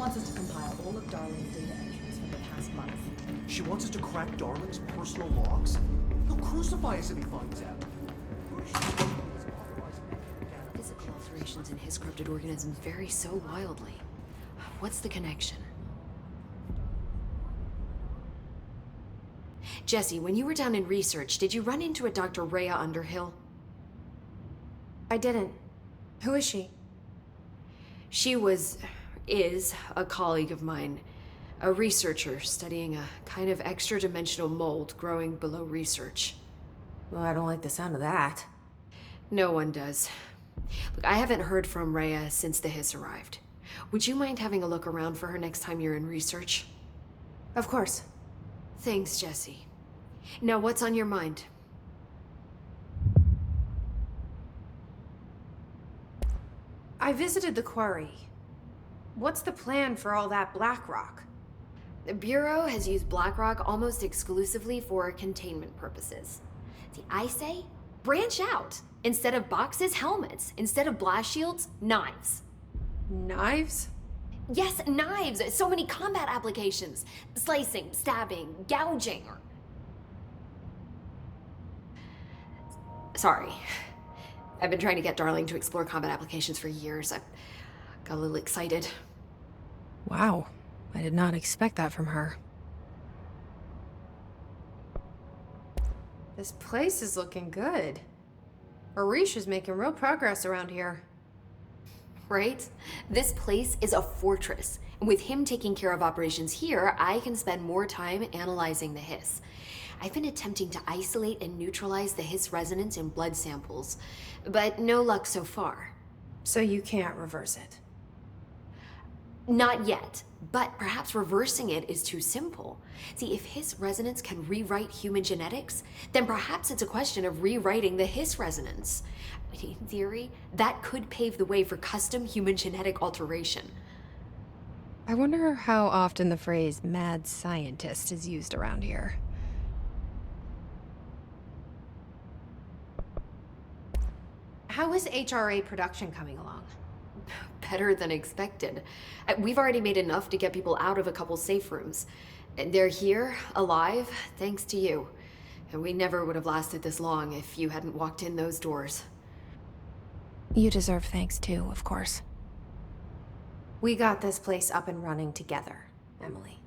wants us to compile all of Darling's data entries from the past month. She wants us to crack Darling's personal logs? He'll crucify us if he finds out. Physical alterations in his corrupted organism vary so wildly. What's the connection? Jesse, when you were down in research, did you run into a Dr. Rhea Underhill? I didn't. Who is she? She is a colleague of mine, a researcher studying a kind of extra-dimensional mold growing below research. Well, I don't like the sound of that. No one does. Look, I haven't heard from Rhea since the hiss arrived. Would you mind having a look around for her next time you're in research? Of course. Thanks, Jesse. Now, what's on your mind? I visited the quarry. What's the plan for all that black rock? The Bureau has used BlackRock almost exclusively for containment purposes. See, I say, branch out. Instead of boxes, helmets. Instead of blast shields, knives. Knives? Yes, knives! So many combat applications. Slicing, stabbing, gouging, or... Sorry. I've been trying to get Darling to explore combat applications for years. I got a little excited. Wow. I did not expect that from her. This place is looking good. Arish is making real progress around here. Right? This place is a fortress. And with him taking care of operations here, I can spend more time analyzing the hiss. I've been attempting to isolate and neutralize the hiss resonance in blood samples, but no luck so far. So you can't reverse it? Not yet, but perhaps reversing it is too simple. See, if hiss resonance can rewrite human genetics, then perhaps it's a question of rewriting the hiss resonance. In theory, that could pave the way for custom human genetic alteration. I wonder how often the phrase mad scientist is used around here. How is HRA production coming along? Better than expected. We've already made enough to get people out of a couple safe rooms. They're here, alive, thanks to you. And we never would have lasted this long if you hadn't walked in those doors. You deserve thanks too, of course. We got this place up and running together, Emily.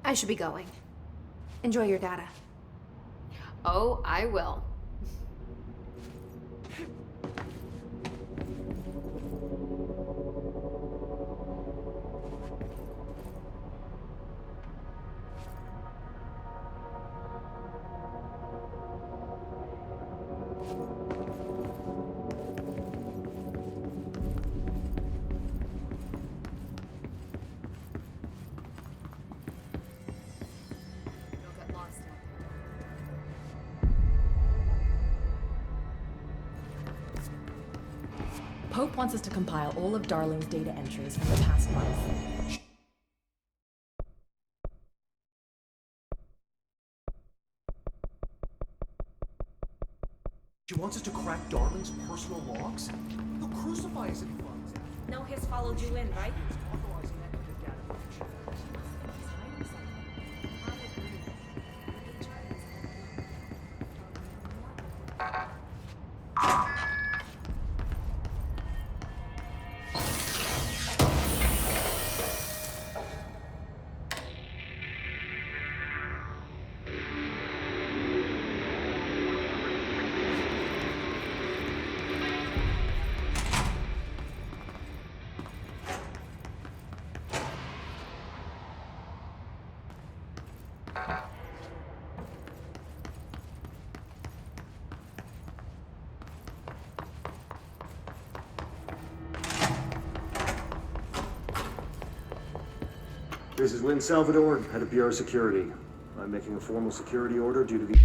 I should be going. Enjoy your data. Oh, I will. Hope wants us to compile all of Darling's data entries from the past month. She wants us to crack Darling's personal logs? He'll crucify us if he finds out. No hiss followed you in, right? Authorizing that to data breach. This is Lynn Salvador, head of Bureau Security. I'm making a formal security order due to the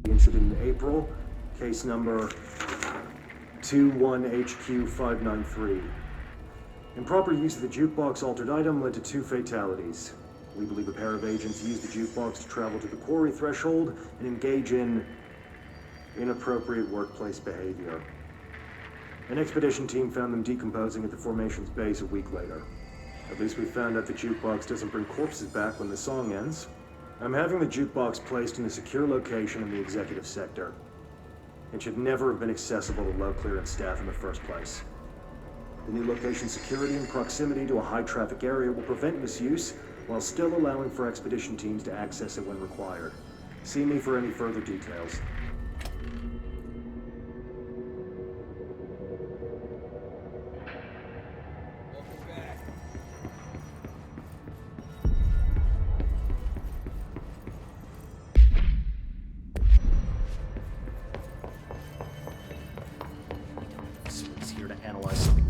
incident in April, case number 21HQ593. Improper use of the jukebox altered item led to 2 fatalities. We believe a pair of agents used the jukebox to travel to the quarry threshold and engage in inappropriate workplace behavior. An expedition team found them decomposing at the formation's base a week later. At least we found out the jukebox doesn't bring corpses back when the song ends. I'm having the jukebox placed in a secure location in the executive sector. It should never have been accessible to low clearance staff in the first place. The new location's security and proximity to a high-traffic area will prevent misuse, while still allowing for expedition teams to access it when required. See me for any further details. Somebody's here to analyze something.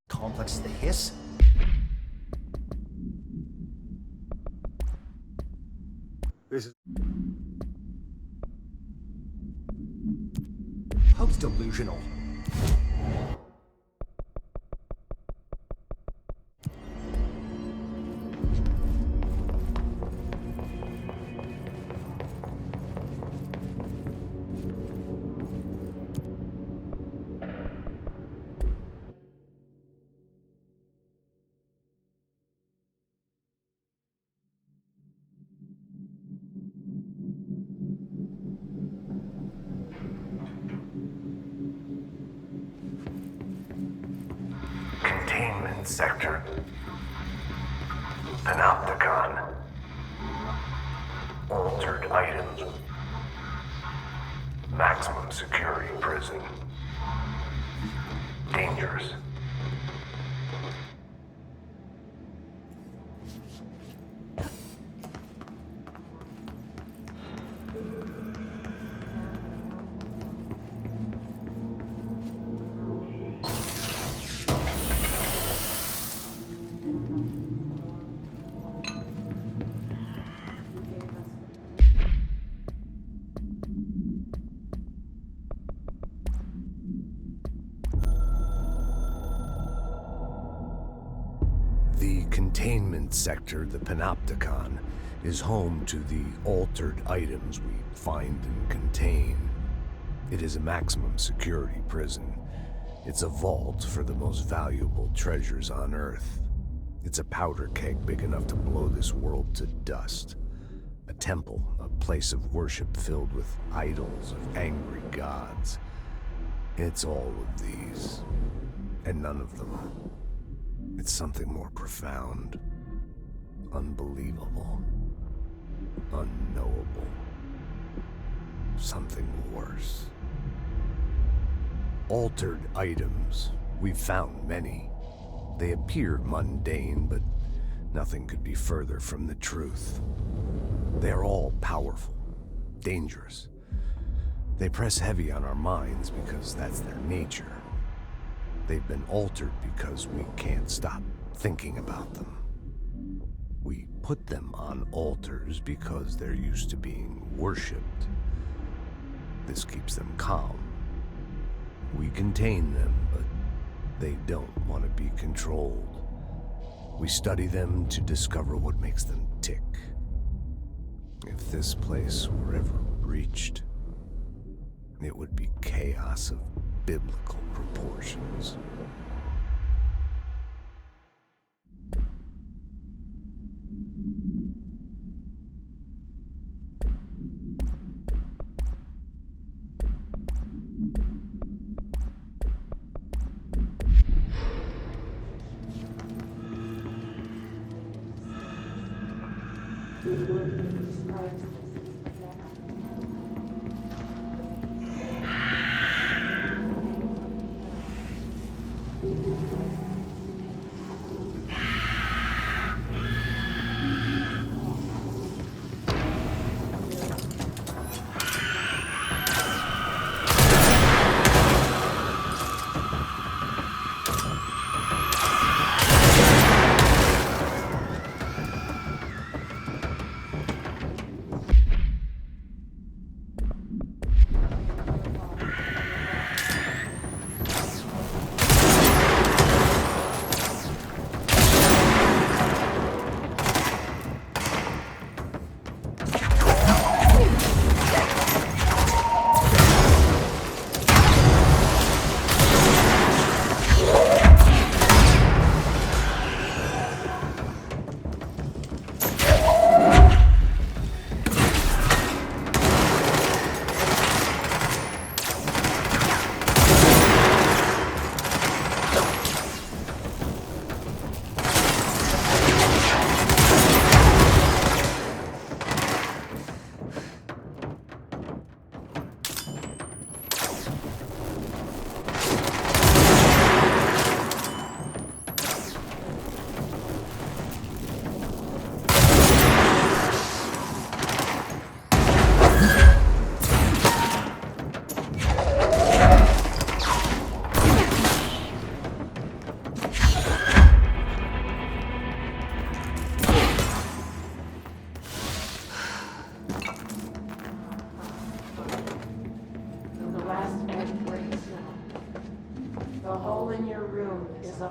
Complex as the hiss? This is... Hope's delusional. Containment sector. Panopticon. Altered items. Maximum security prison. Dangerous. The containment sector, the Panopticon, is home to the altered items we find and contain. It is a maximum security prison. It's a vault for the most valuable treasures on Earth. It's a powder keg big enough to blow this world to dust. A temple, a place of worship filled with idols of angry gods. It's all of these, and none of them. It's something more profound, unbelievable, unknowable, something worse. Altered items. We've found many. They appear mundane, but nothing could be further from the truth. They're all powerful, dangerous. They press heavy on our minds because that's their nature. They've been altered because we can't stop thinking about them. We put them on altars because they're used to being worshipped. This keeps them calm. We contain them, but they don't want to be controlled. We study them to discover what makes them tick. If this place were ever reached, it would be chaos of biblical proportions.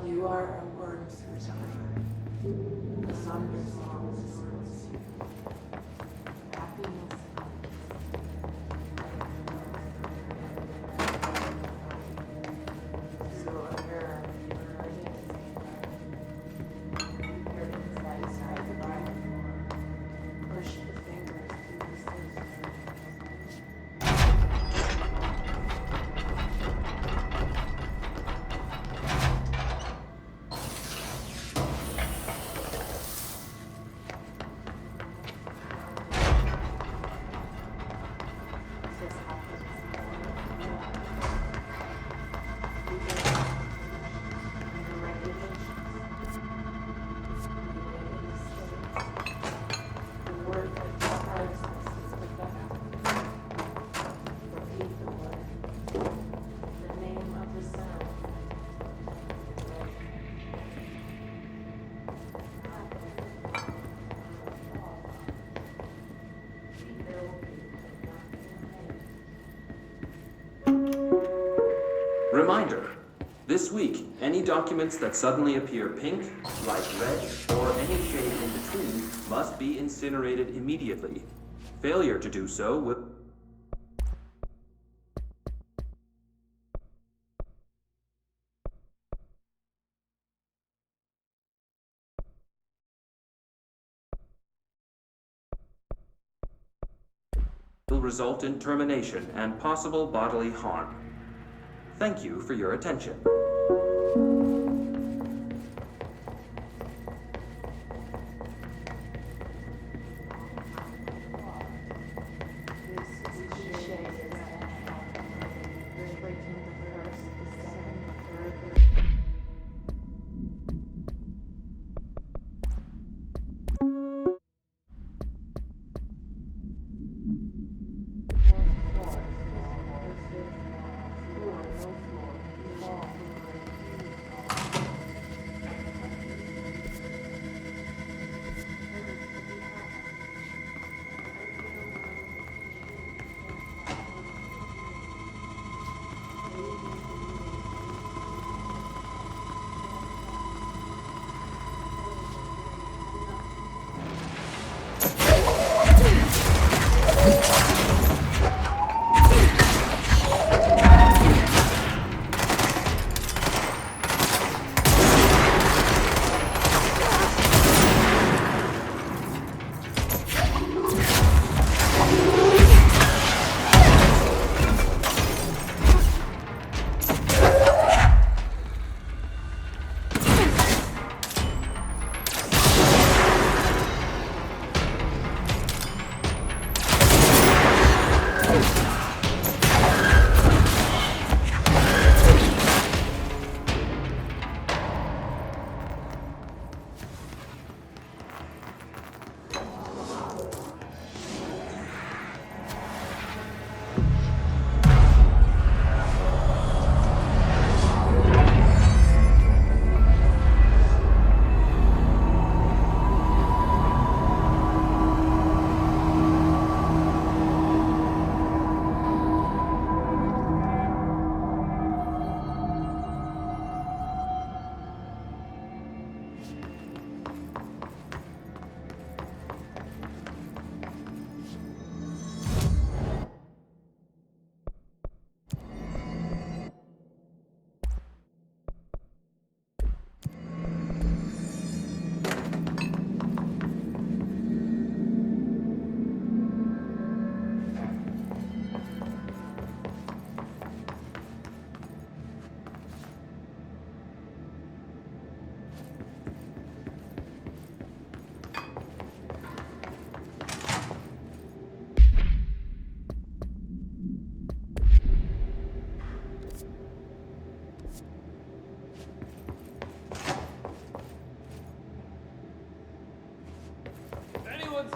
You are a word the thunder songs, happiness. So you're inside the Bible. Push the fingers through the scissors. Reminder, this week, any documents that suddenly appear pink, light red, or any shade in between must be incinerated immediately. Failure to do so will... will result in termination and possible bodily harm. Thank you for your attention.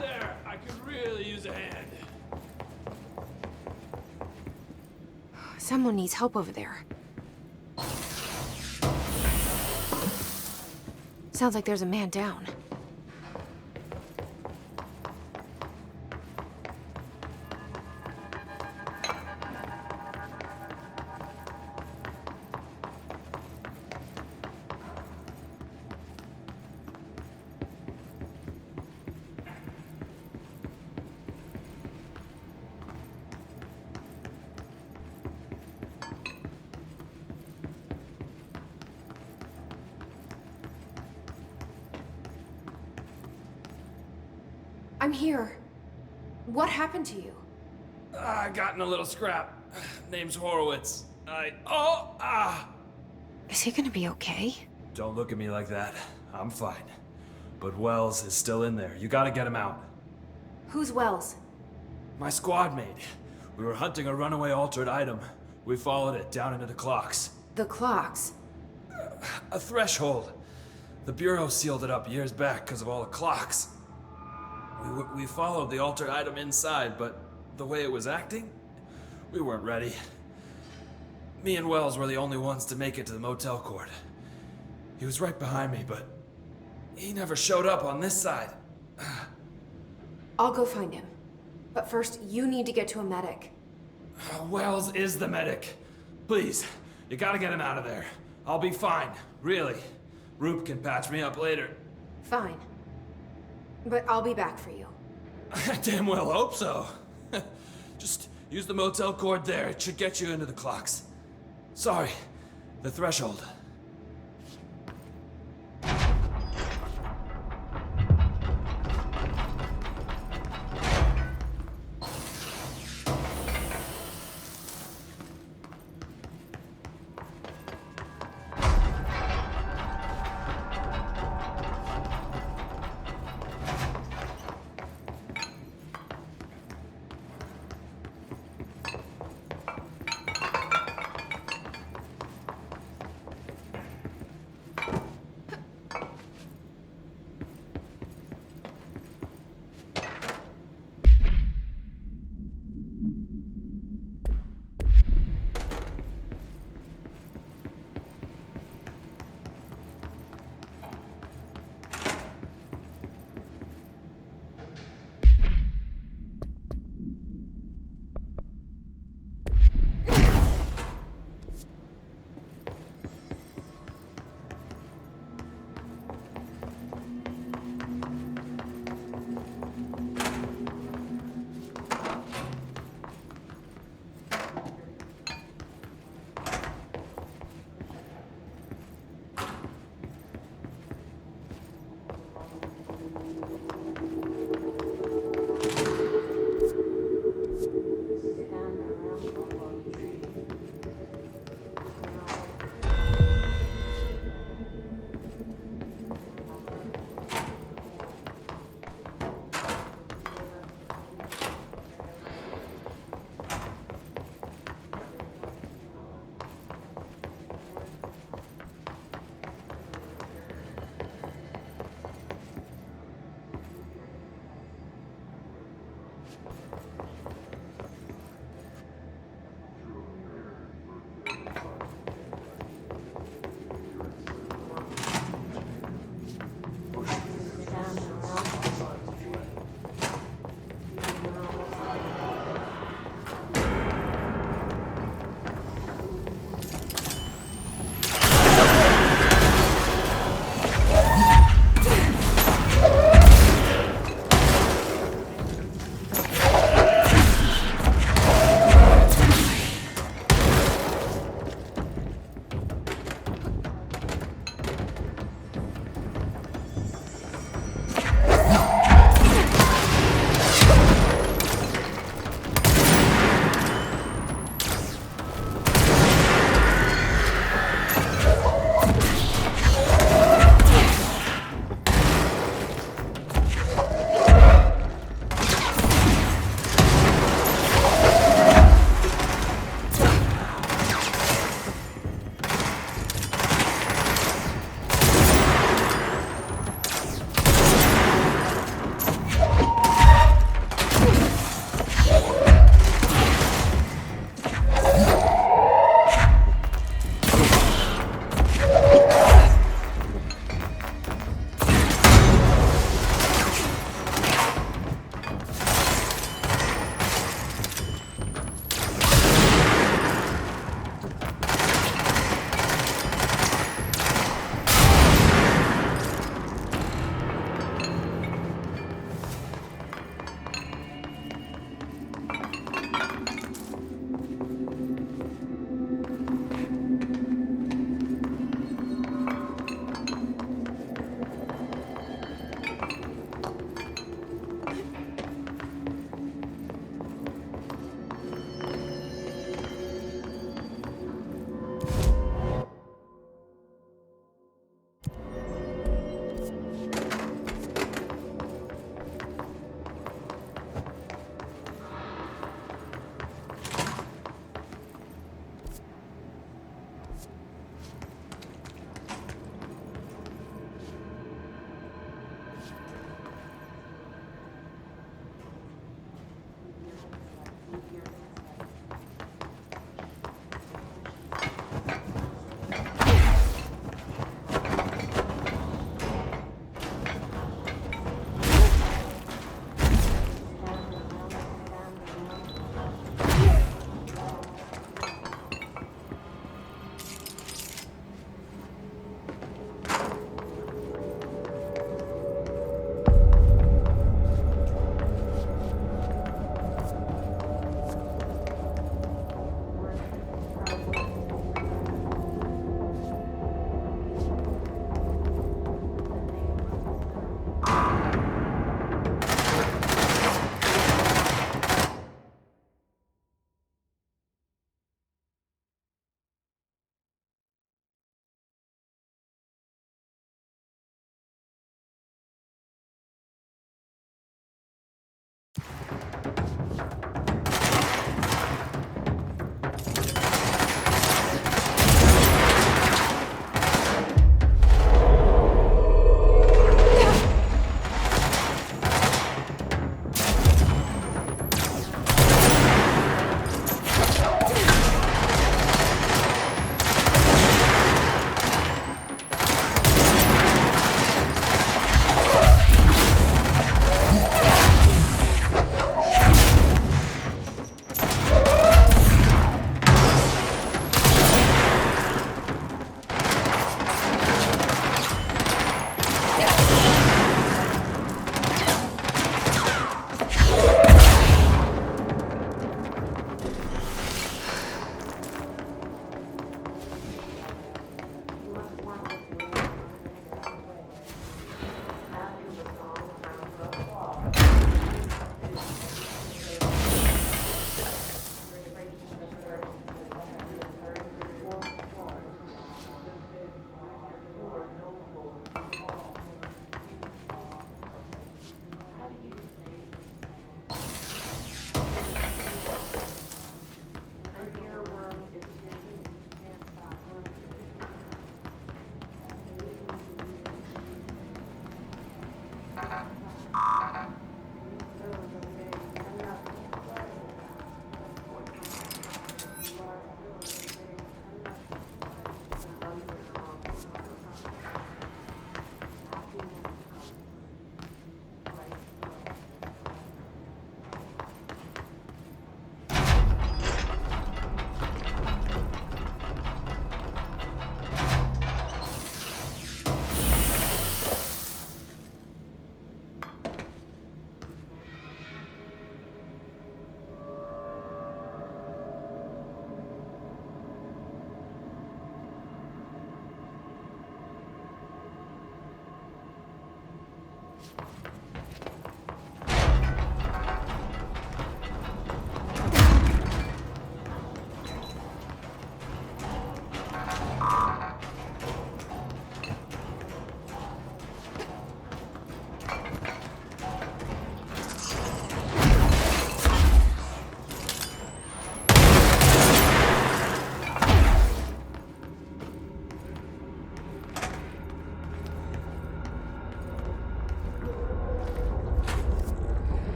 There, I could really use a hand. Someone needs help over there. Sounds like there's a man down. I'm here. What happened to you? I got in a little scrap. Name's Horowitz. Is he gonna be okay? Don't look at me like that. I'm fine. But Wells is still in there. You gotta get him out. Who's Wells? My squad mate. We were hunting a runaway altered item. We followed it down into the clocks. The clocks. A threshold. The Bureau sealed it up years back because of all the clocks. We followed the altered item inside, but the way it was acting, we weren't ready. Me and Wells were the only ones to make it to the motel court. He was right behind me, but he never showed up on this side. I'll go find him. But first, you need to get to a medic. Wells is the medic. Please, you gotta get him out of there. I'll be fine, really. Roop can patch me up later. Fine. But I'll be back for you. I damn well hope so. Just use the motel cord there. It should get you into the clocks. Sorry, the threshold.